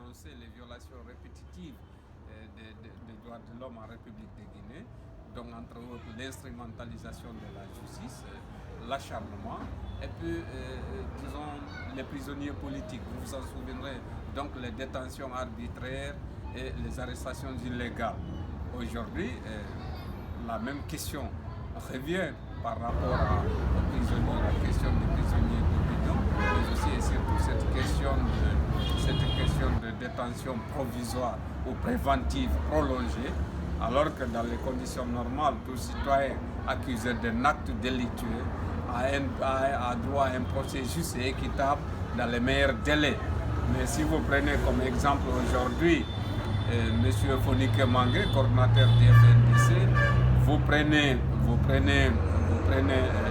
dénoncer les violations répétitives des droits de l'homme en République de Guinée, donc entre autres l'instrumentalisation de la justice, l'acharnement, et puis, disons, les prisonniers politiques. Vous vous en souviendrez, donc les détentions arbitraires et les arrestations illégales. Aujourd'hui, la même question revient par rapport aux prisonniers, la question des prisonniers d'opinion, mais aussi et surtout cette question de détention provisoire ou préventive prolongée, alors que dans les conditions normales, tout citoyen accusé d'un acte délictueux a droit à un procès juste et équitable dans les meilleurs délais. Mais si vous prenez comme exemple aujourd'hui M. Fonike Mangue, coordinateur du FNDC, vous prenez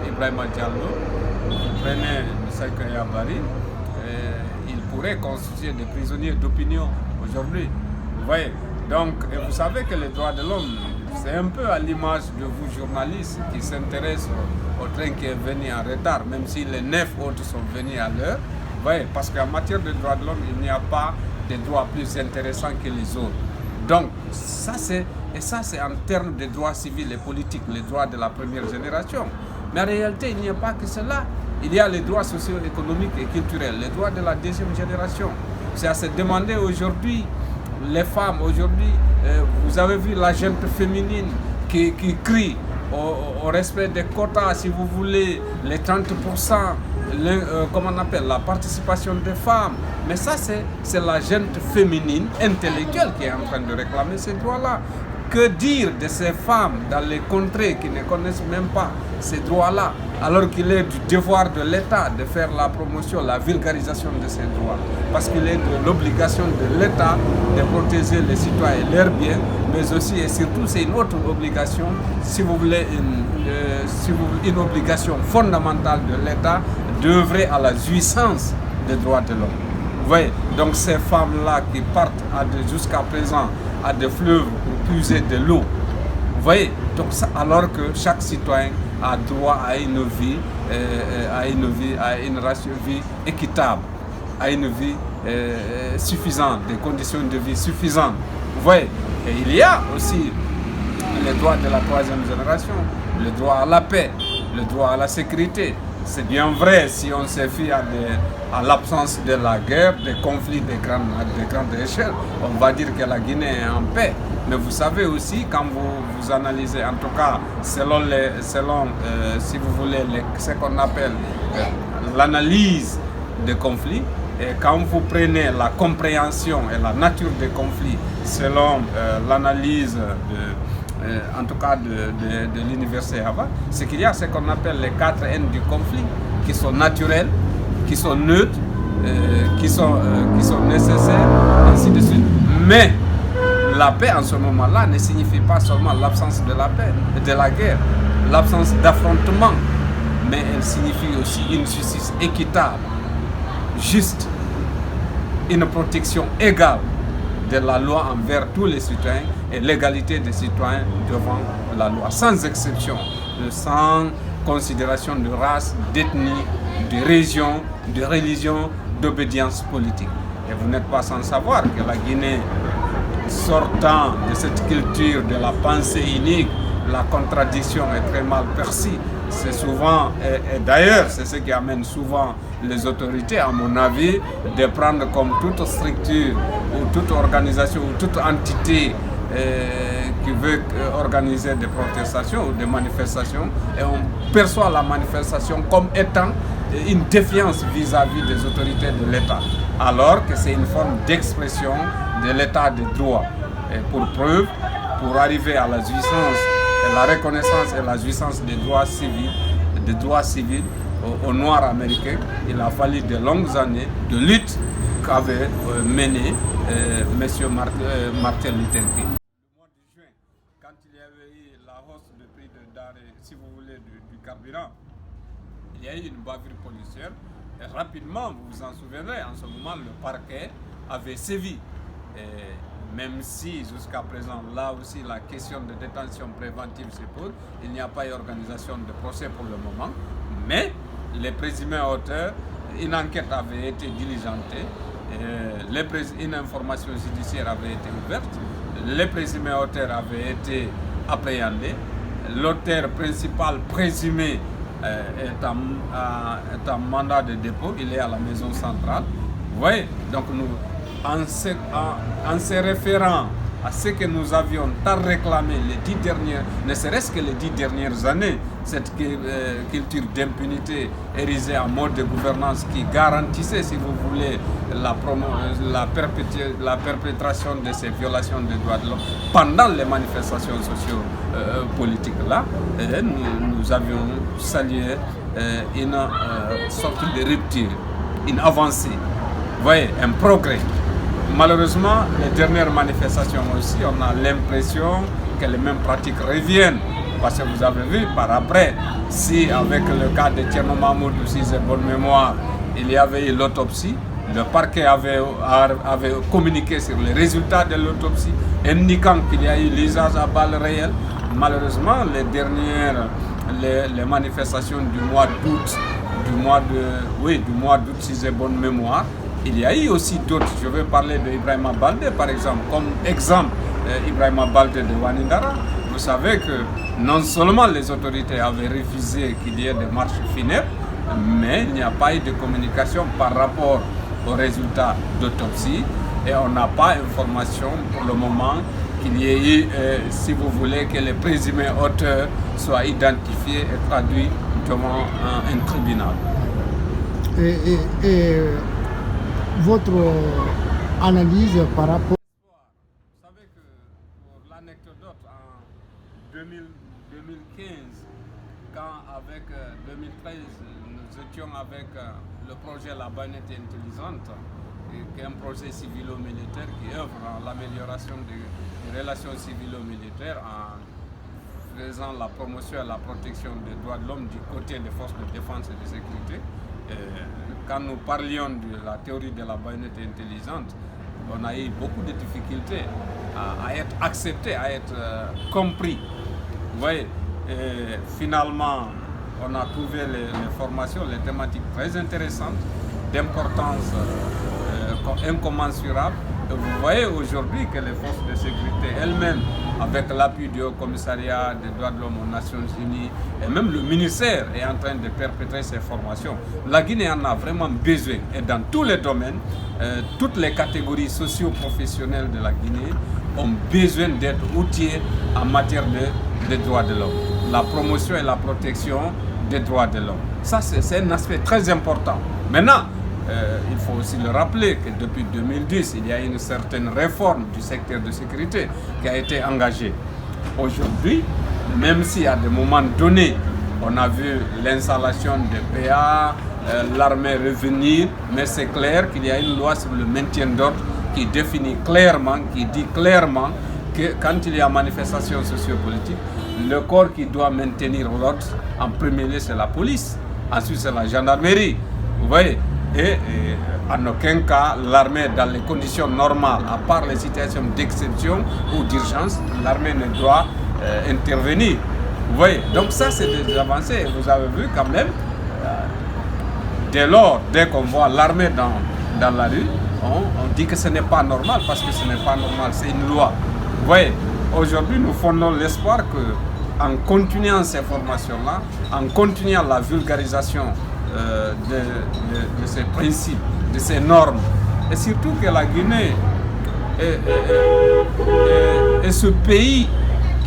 Ibrahima Diallo, vous prenez Moussa Yabari, il pourrait constituer des prisonniers d'opinion aujourd'hui. Vous voyez, donc, et vous savez que les droits de l'homme, c'est un peu à l'image de vous journalistes qui s'intéressent au train qui est venu en retard, même si les 9 autres sont venus à l'heure. Vous voyez, parce qu'en matière de droits de l'homme, il n'y a pas de droits plus intéressants que les autres. Donc, ça c'est en termes de droits civils et politiques, les droits de la première génération. Mais en réalité, il n'y a pas que cela. Il y a les droits socio-économiques et culturels, les droits de la deuxième génération. C'est à se demander aujourd'hui, les femmes aujourd'hui, vous avez vu la gente féminine qui crie au respect des quotas, si vous voulez, les 30%, comment on appelle, la participation des femmes. Mais ça, c'est la gente féminine intellectuelle qui est en train de réclamer ces droits-là. Que dire de ces femmes dans les contrées qui ne connaissent même pas ces droits-là, alors qu'il est du devoir de l'État de faire la promotion, la vulgarisation de ces droits. Parce qu'il est de l'obligation de l'État de protéger les citoyens et leurs biens, mais aussi et surtout c'est une autre obligation, si vous voulez, une obligation fondamentale de l'État d'œuvrer à la jouissance des droits de l'homme. Vous voyez, donc ces femmes-là qui partent jusqu'à présent à des fleuves pour puiser de l'eau. Vous voyez, donc ça, alors que chaque citoyen a droit à une vie, à une vie équitable, à une vie suffisante, des conditions de vie suffisantes. Vous voyez, et il y a aussi les droits de la troisième génération, le droit à la paix, le droit à la sécurité. C'est bien vrai si on se fie à l'absence de la guerre, des conflits de grande échelle, on va dire que la Guinée est en paix. Mais vous savez aussi, quand vous analysez, en tout cas, selon si vous voulez, ce qu'on appelle l'analyse des conflits, et quand vous prenez la compréhension et la nature des conflits selon l'analyse en tout cas de l'université Harvard, c'est qu'il y a ce qu'on appelle les 4 N du conflit, qui sont naturels, qui sont neutres, qui sont nécessaires, ainsi de suite. Mais la paix en ce moment-là ne signifie pas seulement l'absence de la paix, de la guerre, l'absence d'affrontement, mais elle signifie aussi une justice équitable, juste, une protection égale de la loi envers tous les citoyens et l'égalité des citoyens devant la loi, sans exception, sans considération de race, d'ethnie, de région, de religion, d'obédience politique. Et vous n'êtes pas sans savoir que la Guinée, sortant de cette culture de la pensée unique, la contradiction est très mal perçue. C'est souvent, et d'ailleurs, c'est ce qui amène souvent les autorités, à mon avis, de prendre comme toute structure ou toute organisation ou toute entité qui veut organiser des protestations ou des manifestations, et on perçoit la manifestation comme étant une défiance vis-à-vis des autorités de l'État, alors que c'est une forme d'expression de l'État de droit. Et pour preuve, pour arriver à la jouissance et la reconnaissance et la jouissance des droits civils aux Noirs américains, il a fallu de longues années de lutte qu'avait mené M. Martin Luther King. Le mois de juin, quand il y avait eu la hausse du prix de denrées, si vous voulez, du carburant, il y a eu une bavure policière. Et rapidement, vous vous en souviendrez, en ce moment, le parquet avait sévi. Et même si jusqu'à présent, là aussi, la question de détention préventive se pose, il n'y a pas eu d'organisation de procès pour le moment, mais les présumés auteurs, une enquête avait été diligentée Une information judiciaire avait été ouverte, les présumés auteurs avaient été appréhendés, l'auteur principal présumé est en mandat de dépôt, il est à la maison centrale. Vous voyez, donc nous, en se référant à ce que nous avions tant réclamé les 10 dernières, ne serait-ce que les 10 dernières années, cette culture d'impunité érigée en mode de gouvernance qui garantissait, si vous voulez, la perpétration de ces violations des droits de l'homme pendant les manifestations socio-politiques-là, nous avions salué une sorte de rupture, une avancée, vous voyez, un progrès. Malheureusement, les dernières manifestations aussi, on a l'impression que les mêmes pratiques reviennent. Parce que vous avez vu par après, si avec le cas de Thierno Mahmoud, si c'est bonne mémoire, il y avait eu l'autopsie, le parquet avait communiqué sur les résultats de l'autopsie, indiquant qu'il y a eu l'usage à balles réelles. Malheureusement, les manifestations du mois d'août, si c'est bonne mémoire, il y a eu aussi d'autres. Je vais parler de Ibrahima Baldé par exemple, comme exemple Ibrahima Baldé de Wanindara. Vous savez que non seulement les autorités avaient refusé qu'il y ait des marches funèbres, mais il n'y a pas eu de communication par rapport aux résultats d'autopsie et on n'a pas information pour le moment qu'il y ait eu, si vous voulez, que les présumés auteurs soient identifiés et traduits devant un tribunal. Et votre analyse par rapport... Vous savez que pour l'anecdote, en 2015, quand avec 2013, nous étions avec le projet La Baïonnette Intelligente, qui est un projet civilo-militaire qui œuvre à l'amélioration des relations civilo-militaires en faisant la promotion et la protection des droits de l'homme du côté des forces de défense et de sécurité. Quand nous parlions de la théorie de la baïonnette intelligente, on a eu beaucoup de difficultés à être accepté, à être compris. Vous voyez, et finalement, on a trouvé les formations, les thématiques très intéressantes, d'importance incommensurable. Et vous voyez aujourd'hui que les forces de sécurité elles-mêmes, avec l'appui du Haut Commissariat des droits de l'homme aux Nations Unies, et même le ministère est en train de perpétrer ces formations. La Guinée en a vraiment besoin. Et dans tous les domaines, toutes les catégories socio-professionnelles de la Guinée ont besoin d'être outillées en matière de droits de l'homme. La promotion et la protection des droits de l'homme. Ça, c'est un aspect très important. Maintenant, il faut aussi le rappeler que depuis 2010, il y a une certaine réforme du secteur de sécurité qui a été engagée. Aujourd'hui, même si à des moments donnés, on a vu l'installation de PA, l'armée revenir, mais c'est clair qu'il y a une loi sur le maintien d'ordre qui définit clairement, qui dit clairement que quand il y a manifestation sociopolitique, le corps qui doit maintenir l'ordre, en premier lieu, c'est la police, ensuite c'est la gendarmerie. Vous voyez? Et en aucun cas, l'armée, dans les conditions normales, à part les situations d'exception ou d'urgence, l'armée ne doit intervenir. Vous voyez? Donc ça, c'est des avancées. Vous avez vu quand même, dès qu'on voit l'armée dans la rue, on dit que ce n'est pas normal, parce que ce n'est pas normal, c'est une loi. Vous voyez? Aujourd'hui, nous fondons l'espoir qu'en continuant ces formations-là, en continuant la vulgarisation de ces principes, de ces normes, et surtout que la Guinée est ce pays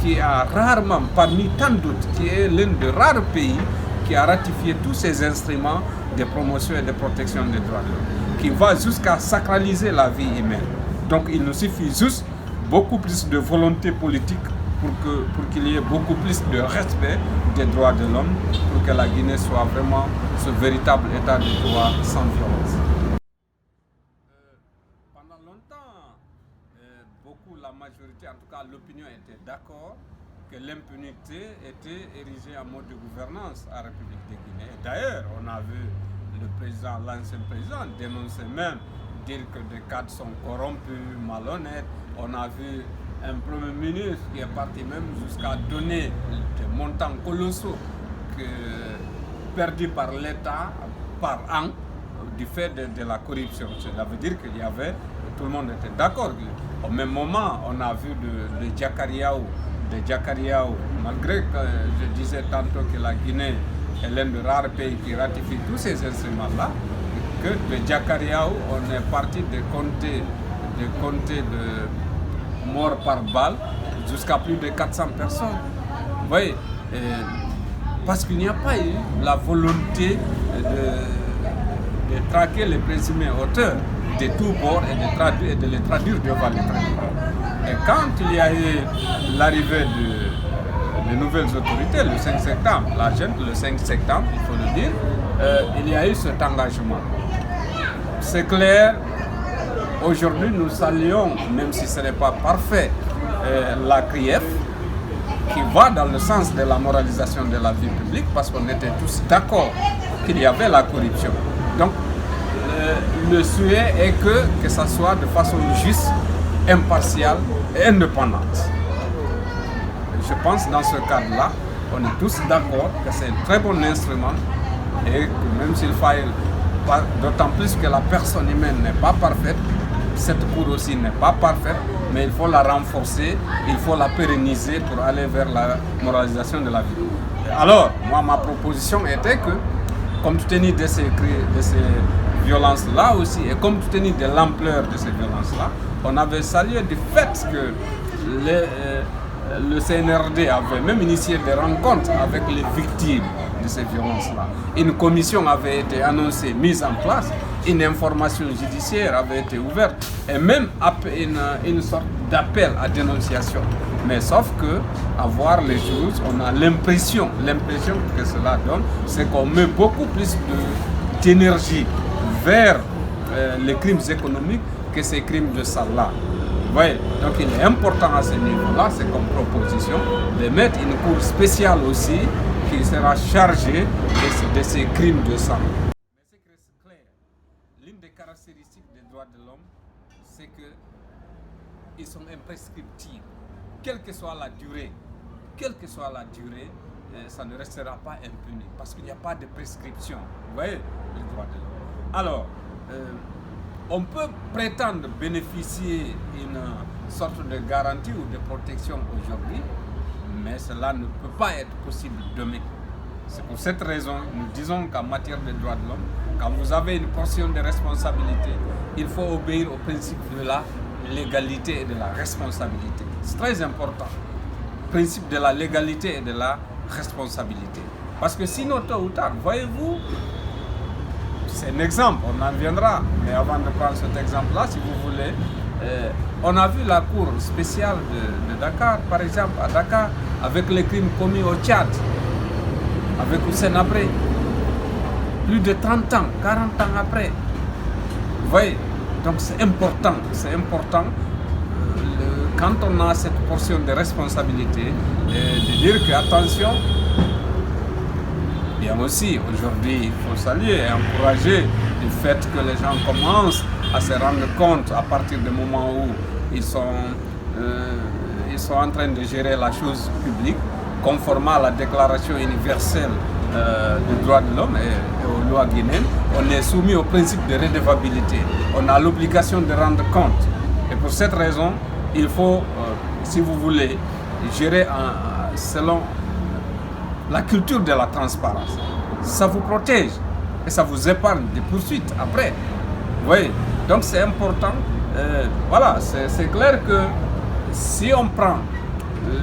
qui a rarement, parmi tant d'autres, qui est l'un des rares pays qui a ratifié tous ces instruments de promotion et de protection des droits de l'homme, qui va jusqu'à sacraliser la vie humaine. Donc il nous suffit juste beaucoup plus de volonté politique pour qu'il y ait beaucoup plus de respect des droits de l'homme, pour que la Guinée soit vraiment ce véritable état de droit sans violence. Pendant longtemps, la majorité, en tout cas l'opinion était d'accord que l'impunité était érigée en mode de gouvernance à la République de Guinée. D'ailleurs, on a vu l'ancien président dénoncer même, dire que des cadres sont corrompus, malhonnêtes. On a vu un premier ministre qui est parti même jusqu'à donner des montants colossaux perdus par l'État par an du fait de la corruption. Cela veut dire qu'il y avait, tout le monde était d'accord. Au même moment, on a vu le Jakariaou, malgré que je disais tantôt que la Guinée est l'un des rares pays qui ratifie tous ces instruments-là, que le Jakariaou, on est parti de compter de morts par balle jusqu'à plus de 400 personnes. Vous voyez, parce qu'il n'y a pas eu la volonté de traquer les présumés auteurs de tous bords et de les traduire devant les tribunaux. Et quand il y a eu l'arrivée de nouvelles autorités, le 5 septembre, le 5 septembre, il faut le dire, il y a eu cet engagement. C'est clair, aujourd'hui nous saluons, même si ce n'est pas parfait, la CRIEF, qui va dans le sens de la moralisation de la vie publique, parce qu'on était tous d'accord qu'il y avait la corruption. Donc, le souhait est que ça soit de façon juste, impartiale et indépendante. Je pense dans ce cadre-là, on est tous d'accord que c'est un très bon instrument et que même s'il faille, d'autant plus que la personne humaine n'est pas parfaite, cette cour aussi n'est pas parfaite, mais il faut la renforcer, il faut la pérenniser pour aller vers la moralisation de la vie. Alors, moi, ma proposition était que, compte tenu de ces violences-là aussi, et compte tenu de l'ampleur de ces violences-là, on avait salué du fait que le CNRD avait même initié des rencontres avec les victimes de ces violences-là. Une commission avait été annoncée, mise en place, une information judiciaire avait été ouverte et même une sorte d'appel à dénonciation. Mais sauf que, à voir les choses, on a l'impression que cela donne, c'est qu'on met beaucoup plus d'énergie vers les crimes économiques que ces crimes de sang-là. Vous voyez, donc il est important à ce niveau-là, c'est comme proposition, de mettre une cour spéciale aussi qui sera chargée de ces crimes de sang. Mais c'est clair, l'une des caractéristiques des droits de l'homme, c'est qu'ils sont imprescriptibles. Quelle que soit la durée, ça ne restera pas impuni, parce qu'il n'y a pas de prescription. Vous voyez, les droits de l'homme. Alors, on peut prétendre bénéficier d'une sorte de garantie ou de protection aujourd'hui, mais cela ne peut pas être possible demain. C'est pour cette raison que nous disons qu'en matière de droits de l'homme, quand vous avez une portion de responsabilité, il faut obéir au principe de la légalité et de la responsabilité. C'est très important. Le principe de la légalité et de la responsabilité. Parce que sinon, tôt ou tard, voyez-vous, c'est un exemple, on en viendra. Mais avant de prendre cet exemple-là, si vous voulez, on a vu la cour spéciale de Dakar, par exemple, à Dakar, avec les crimes commis au Tchad, avec Hissène Habré, plus de 30 ans, 40 ans après. Vous voyez, donc c'est important quand on a cette portion de responsabilité, de dire que attention, bien aussi, aujourd'hui, il faut saluer et encourager le fait que les gens commencent à se rendre compte à partir du moment où ils sont en train de gérer la chose publique, conformément à la Déclaration universelle des droits de l'homme et aux lois guinéennes. On est soumis au principe de redevabilité. On a l'obligation de rendre compte. Et pour cette raison, il faut, si vous voulez, gérer selon la culture de la transparence. Ça vous protège et ça vous épargne des poursuites après. Vous voyez, donc c'est important. Voilà, c'est clair que si on prend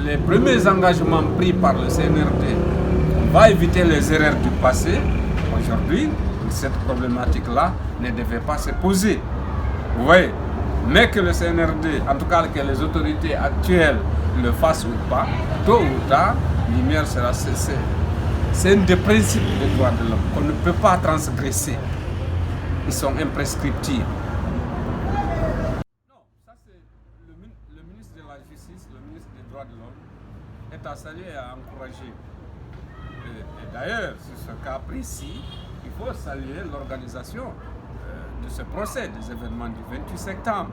les premiers engagements pris par le CNRD, on va éviter les erreurs du passé. Aujourd'hui, cette problématique-là ne devait pas se poser. Vous voyez, mais que le CNRD, en tout cas que les autorités actuelles le fassent ou pas, tôt ou tard, lumière sera cessée. C'est un des principes des droits de l'homme qu'on ne peut pas transgresser. Ils sont imprescriptibles. Non, ça c'est le ministre de la Justice, le ministre des droits de l'homme, est à saluer et à encourager. Et d'ailleurs, sur ce cas précis, il faut saluer l'organisation de ce procès, des événements du 28 septembre,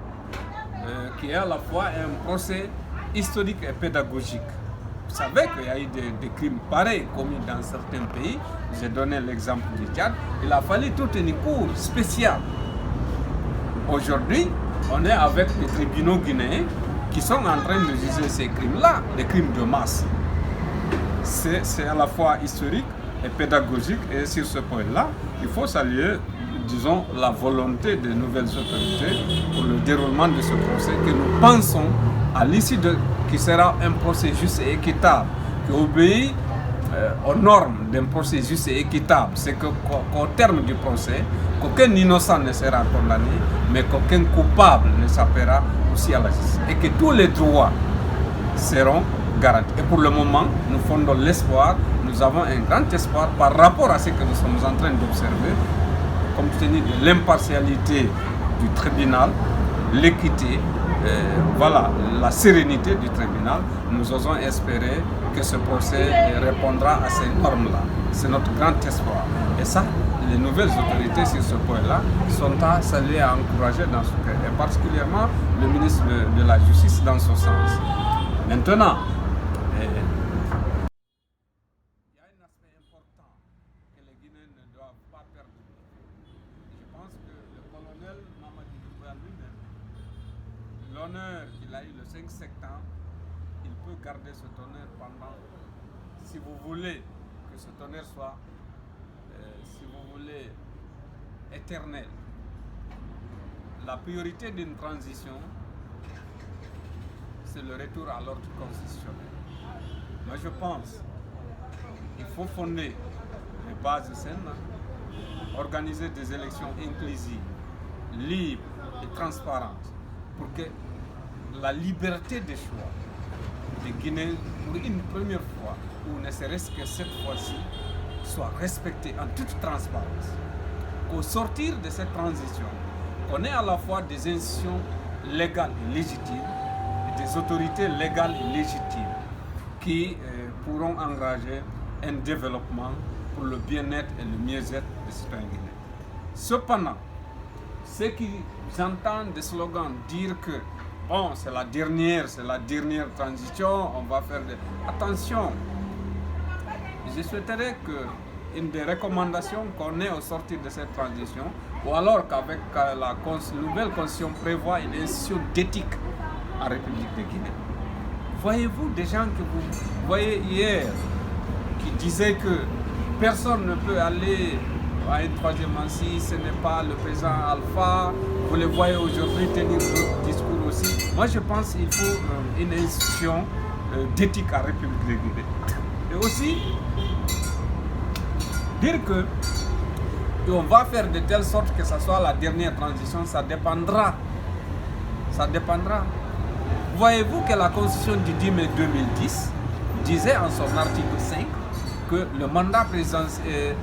qui est à la fois un procès historique et pédagogique. Vous savez qu'il y a eu des crimes pareils commis dans certains pays. J'ai donné l'exemple du Tchad. Il a fallu toute une cour spéciale. Aujourd'hui, on est avec les tribunaux guinéens qui sont en train de juger ces crimes-là, des crimes de masse. C'est à la fois historique et pédagogique. Et sur ce point-là, il faut saluer, disons, la volonté des nouvelles autorités pour le déroulement de ce procès que nous pensons à l'issue qui sera un procès juste et équitable, qui obéit aux normes d'un procès juste et équitable. C'est qu'au terme du procès, qu'aucun innocent ne sera condamné, mais qu'aucun coupable ne s'appellera aussi à la justice. Et que tous les droits seront garantis. Et pour le moment, nous fondons l'espoir, nous avons un grand espoir par rapport à ce que nous sommes en train d'observer, compte tenu de l'impartialité du tribunal, l'équité, voilà, la sérénité du tribunal. Nous osons espérer que ce procès répondra à ces normes-là. C'est notre grand espoir. Et ça, les nouvelles autorités sur ce point-là sont à saluer, à encourager dans ce cas, et particulièrement le ministre de la Justice dans ce sens. Maintenant, il y a un aspect important que les Guinéens ne doivent pas perdre. Je pense que le colonel Mamadi Doumbouya lui-même, l'honneur qu'il a eu le 5 septembre, il peut garder ce honneur pendant, si vous voulez que ce honneur soit, si vous voulez, éternel. La priorité d'une transition, c'est le retour à l'ordre constitutionnel. Moi je pense qu'il faut fonder les bases saines, organiser des élections inclusives, libres et transparentes, pour que la liberté des choix des Guinéens, pour une première fois, ou ne serait-ce que cette fois-ci, soit respectée en toute transparence. Au sortir de cette transition, on ait à la fois des institutions légales et légitimes, et des autorités légales et légitimes qui pourront engager un développement pour le bien-être et le mieux-être des citoyens guinéens. Cependant, ceux qui entendent des slogans dire que bon, c'est la dernière transition, on va faire des... Attention, je souhaiterais qu'une des recommandations qu'on ait au sortir de cette transition, ou alors qu'avec la nouvelle constitution prévoit une institution d'éthique en République de Guinée. Voyez-vous des gens que vous voyez hier qui disaient que personne ne peut aller à une troisième manche si ce n'est pas le président Alpha. Vous les voyez aujourd'hui tenir d'autres discours aussi. Moi je pense qu'il faut une institution d'éthique en République de Guinée. Et aussi dire que on va faire de telle sorte que ce soit la dernière transition, ça dépendra. Voyez-vous que la Constitution du 10 mai 2010 disait en son article 5 que le mandat présidentiel,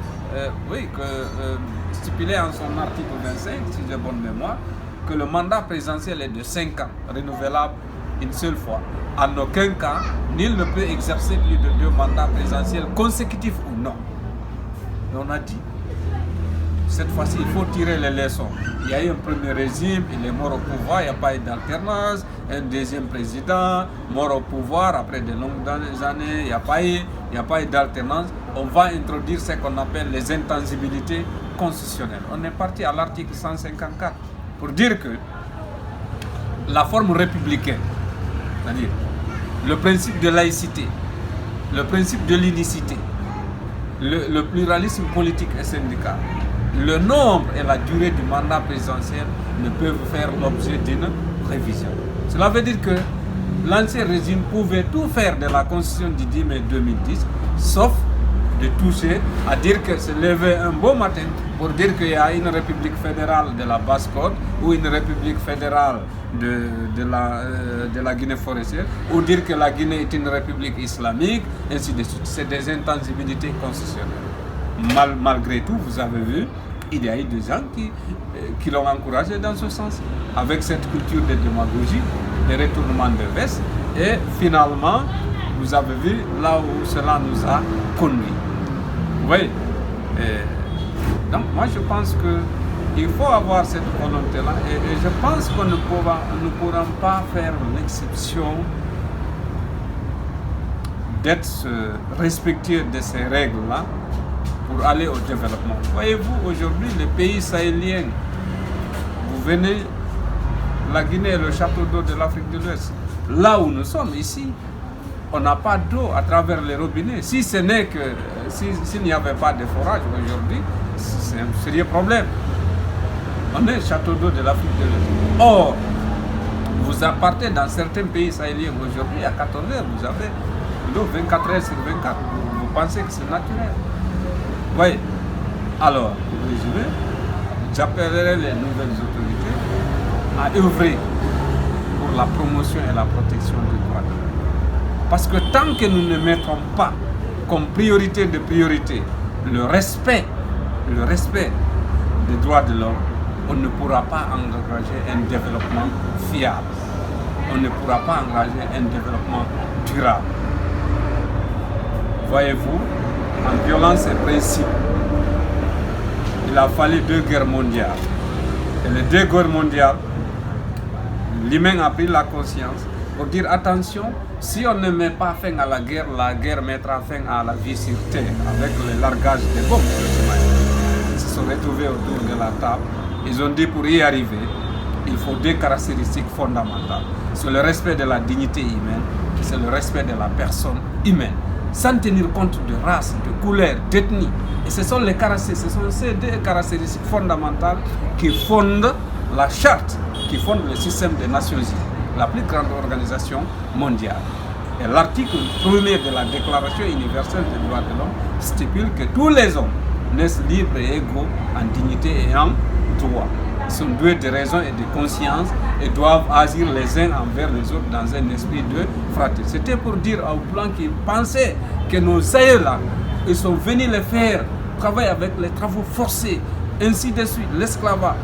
stipulé en son article 25, si j'ai bonne mémoire, que le mandat présidentiel est de 5 ans, renouvelable une seule fois. En aucun cas, nul ne peut exercer plus de 2 mandats présidentiels consécutifs ou non. Et on a dit, cette fois-ci, il faut tirer les leçons. Il y a eu un premier régime, il est mort au pouvoir, il n'y a pas eu d'alternance. Un deuxième président, mort au pouvoir, après de longues années, il n'y a pas eu d'alternance. On va introduire ce qu'on appelle les intangibilités constitutionnelles. On est parti à l'article 154 pour dire que la forme républicaine, c'est-à-dire le principe de laïcité, le principe de l'unicité, le pluralisme politique et syndical, le nombre et la durée du mandat présidentiel ne peuvent faire l'objet d'une révision. Cela veut dire que l'ancien régime pouvait tout faire de la Constitution du 10 mai 2010, sauf de toucher à dire que se lever un beau matin pour dire qu'il y a une république fédérale de la Basse-Côte ou une république fédérale de la Guinée forestière, ou dire que la Guinée est une république islamique, ainsi de suite. C'est des intangibilités constitutionnelles. Malgré tout, vous avez vu, il y a eu des gens qui l'ont encouragé dans ce sens, avec cette culture de démagogie, de retournement de veste, et finalement, vous avez vu là où cela nous a conduits. Oui. Donc moi je pense qu'il faut avoir cette volonté-là, et je pense qu'on ne pourra pas faire l'exception d'être respectueux de ces règles-là pour aller au développement. Voyez-vous, aujourd'hui, les pays sahéliens, vous venez, la Guinée est le château d'eau de l'Afrique de l'Ouest. Là où nous sommes, ici, on n'a pas d'eau à travers les robinets. Si ce n'est que, s'il n'y avait pas de forage aujourd'hui, c'est un sérieux problème. On est le château d'eau de l'Afrique de l'Ouest. Or, vous partez dans certains pays sahéliens aujourd'hui, à 14 heures, vous avez l'eau 24 heures sur 24. Vous pensez que c'est naturel. Vous voyez. Alors, pour résumer, j'appellerai les nouvelles autorités à œuvrer pour la promotion et la protection des droits de l'homme. Parce que tant que nous ne mettrons pas comme priorité de priorité le respect des droits de l'homme, on ne pourra pas engager un développement fiable. On ne pourra pas engager un développement durable. Voyez-vous, en violant ces principes, il a fallu 2 guerres mondiales. Et les 2 guerres mondiales, l'humain a pris la conscience pour dire attention, si on ne met pas fin à la guerre mettra fin à la vie sur terre avec le largage des bombes. Ils se sont retrouvés autour de la table. Ils ont dit pour y arriver, il faut 2 caractéristiques fondamentales. C'est le respect de la dignité humaine, c'est le respect de la personne humaine, sans tenir compte de race, de couleur, d'ethnie. Et ce sont ces 2 caractéristiques fondamentales qui fondent la charte, qui fonde le système des Nations Unies, la plus grande organisation mondiale. Et l'article 1er de la Déclaration universelle des droits de l'homme stipule que tous les hommes naissent libres et égaux en dignité et en droit. Ils sont doués de raison et de conscience et doivent agir les uns envers les autres dans un esprit de fraternité. C'était pour dire aux Blancs qui pensaient que nos aïeux là, ils sont venus les faire travailler avec les travaux forcés, ainsi de suite, l'esclavage.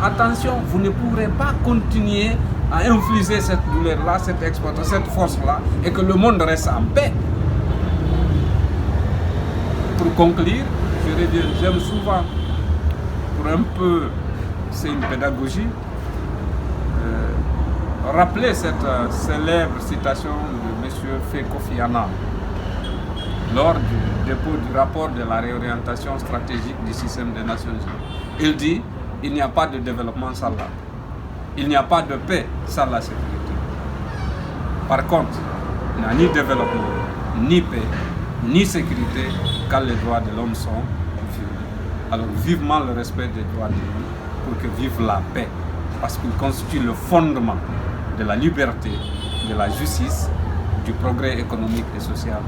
Attention, vous ne pourrez pas continuer à infliger cette douleur-là, cette exploitation, cette force-là, et que le monde reste en paix. Pour conclure, j'aime souvent, pour un peu, c'est une pédagogie, rappeler cette célèbre citation de M. Faye Kofi Annan lors du dépôt du rapport de la réorientation stratégique du système des Nations Unies. Il dit: il n'y a pas de développement sans la paix. Il n'y a pas de paix sans la sécurité. Par contre, il n'y a ni développement, ni paix, ni sécurité quand les droits de l'homme sont violés. Alors vivement le respect des droits de l'homme pour que vive la paix, parce qu'il constitue le fondement de la liberté, de la justice, du progrès économique et social.